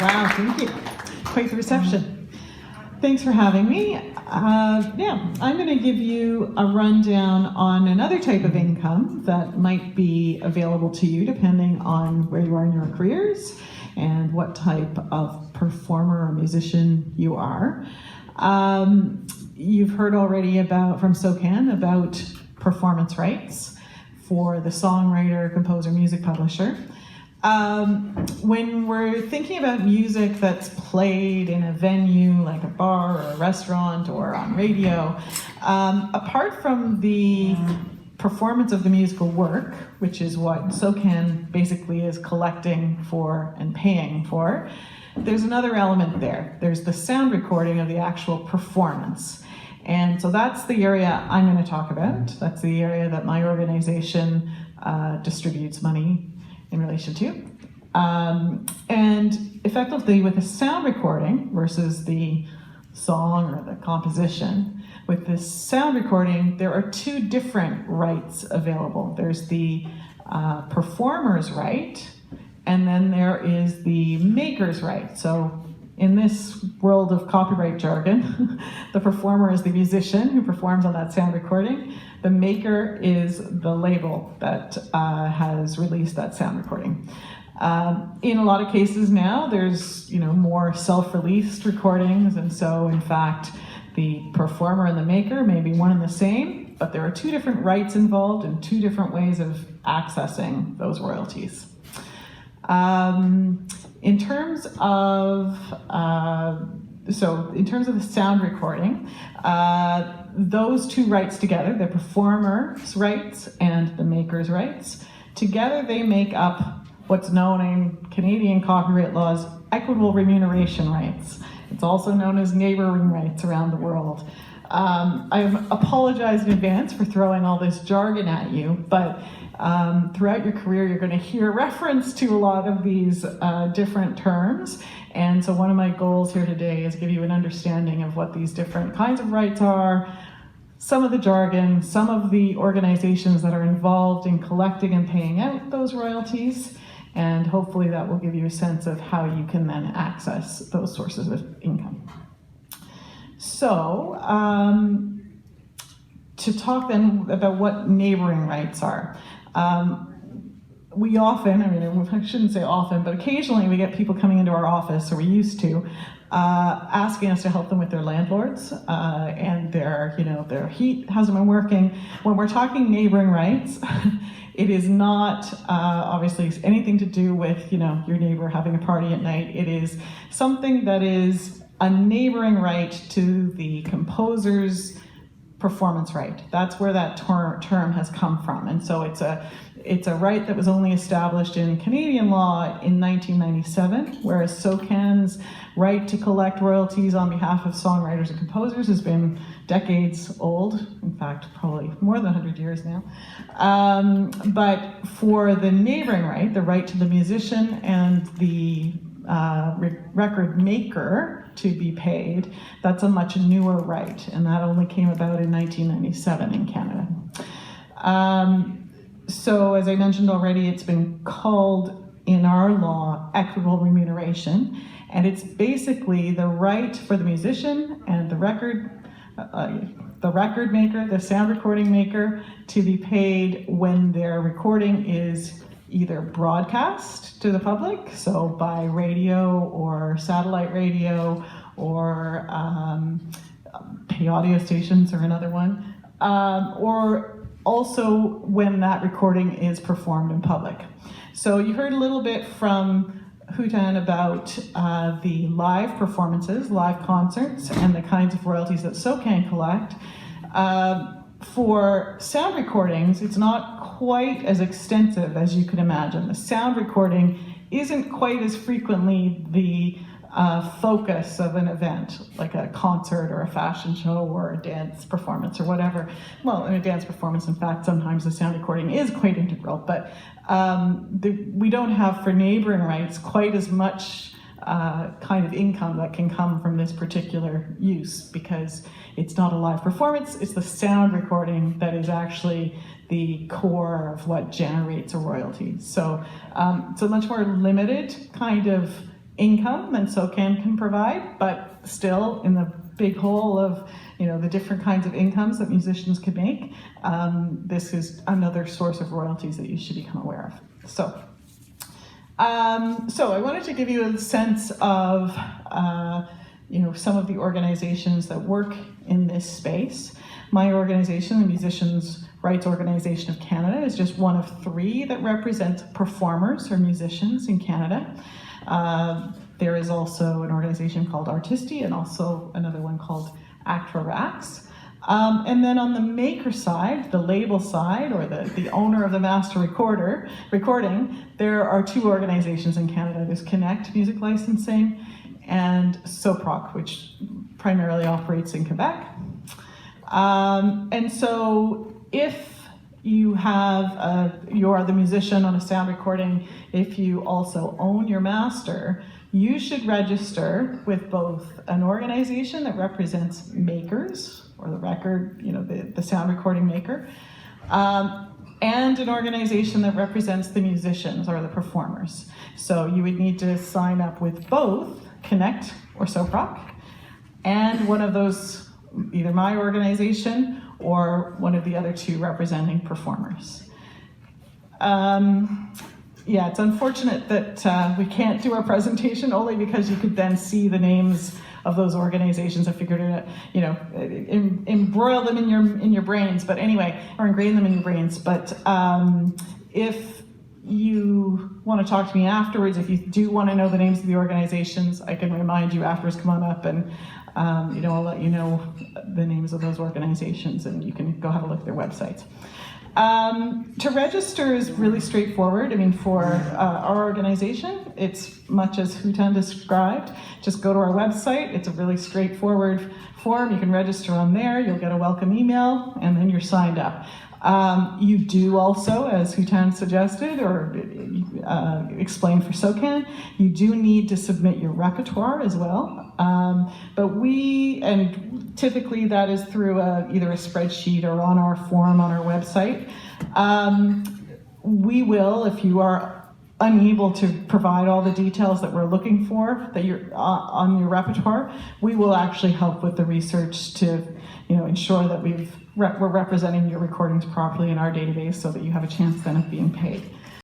Wow, thank you. Quite the reception. Thanks for having me. I'm going to give you a rundown on another type of income that might be available to you depending on where you are in your careers and what type of performer or musician you are. You've heard already from SOCAN about performance rights for the songwriter, composer, music publisher. When we're thinking about music that's played in a venue like a bar or a restaurant or on radio, apart from the performance of the musical work, which is what SOCAN basically is collecting for and paying for, there's another element there. There's the sound recording of the actual performance. And so that's the area I'm going to talk about. That's the area that my organization distributes money in relation to. And effectively with a sound recording versus the song or the composition, with this sound recording, there are two different rights available. There's the performer's right, and then there is the maker's right. So in this world of copyright jargon, the performer is the musician who performs on that sound recording. The maker is the label that has released that sound recording. In a lot of cases now, there's more self-released recordings, and so in fact, the performer and the maker may be one and the same, but there are two different rights involved and two different ways of accessing those royalties. In terms of the sound recording, those two rights together, the performer's rights and the maker's rights, together they make up what's known in Canadian copyright laws equitable remuneration rights. It's also known as neighboring rights around the world. I apologize in advance for throwing all this jargon at you, but throughout your career you're going to hear reference to a lot of these different terms, and so one of my goals here today is give you an understanding of what these different kinds of rights are, some of the jargon, some of the organizations that are involved in collecting and paying out those royalties, and hopefully that will give you a sense of how you can then access those sources of income. So, to talk then about what neighboring rights are. We often, I shouldn't say often, but occasionally we get people coming into our office, or we used to, asking us to help them with their landlords and their heat hasn't been working. When we're talking neighboring rights, it is not obviously anything to do with your neighbor having a party at night. It is something that is a neighboring right to the composer's performance right. That's where that term has come from, and so it's a right that was only established in Canadian law in 1997, whereas SOCAN's right to collect royalties on behalf of songwriters and composers has been decades old, in fact probably more than 100 years now. But for the neighboring right, the right to the musician and the record maker to be paid, that's a much newer right, and that only came about in 1997 in Canada. So as I mentioned already, it's been called in our law equitable remuneration, and it's basically the right for the musician and the record maker, the sound recording maker, to be paid when their recording is either broadcast to the public, so by radio or satellite radio or pay audio stations are another one, or also when that recording is performed in public. So you heard a little bit from Hutan about the live performances, live concerts, and the kinds of royalties that SOCAN collect. For sound recordings, it's not quite as extensive as you could imagine. The sound recording isn't quite as frequently the focus of an event, like a concert or a fashion show or a dance performance or whatever. Well, in a dance performance, in fact, sometimes the sound recording is quite integral, but we don't have for neighboring rights quite as much kind of income that can come from this particular use, because it's not a live performance, it's the sound recording that is actually the core of what generates a royalty. So it's a much more limited kind of income than SOCAN can provide, but still in the big whole of the different kinds of incomes that musicians could make, this is another source of royalties that you should become aware of. So I wanted to give you a sense of some of the organizations that work in this space. My organization, the Musicians' Rights Organization of Canada, is just one of 3 that represent performers or musicians in Canada. There is also an organization called Artisti and also another one called ACTRA-RACS. And then on the maker side, the label side, or the owner of the master recording, there are 2 organizations in Canada. There's Connect Music Licensing and MROC, which primarily operates in Quebec. And so if you are the musician on a sound recording, if you also own your master, you should register with both an organization that represents makers, or the record, the sound recording maker, and an organization that represents the musicians or the performers. So you would need to sign up with both Connect or SOPROC, and one of those, either my organization or one of the other 2 representing performers. It's unfortunate that we can't do our presentation, only because you could then see the names of those organizations. I figured embroil them in your brains, but anyway, or ingrain them in your brains. But if you want to talk to me afterwards, if you do want to know the names of the organizations, I can remind you afterwards. Come on up, and I'll let you know the names of those organizations, and you can go have a look at their websites. To register is really straightforward. For our organization, it's much as Hutan described. Just go to our website. It's a really straightforward form. You can register on there. You'll get a welcome email, and then you're signed up. You do also, as Hutan suggested or explained for SOCAN, you do need to submit your repertoire as well. And typically that is through either a spreadsheet or on our form on our website. We will, if you are unable to provide all the details that we're looking for that you're on your repertoire, we will actually help with the research to ensure that we're representing your recordings properly in our database so that you have a chance then of being paid.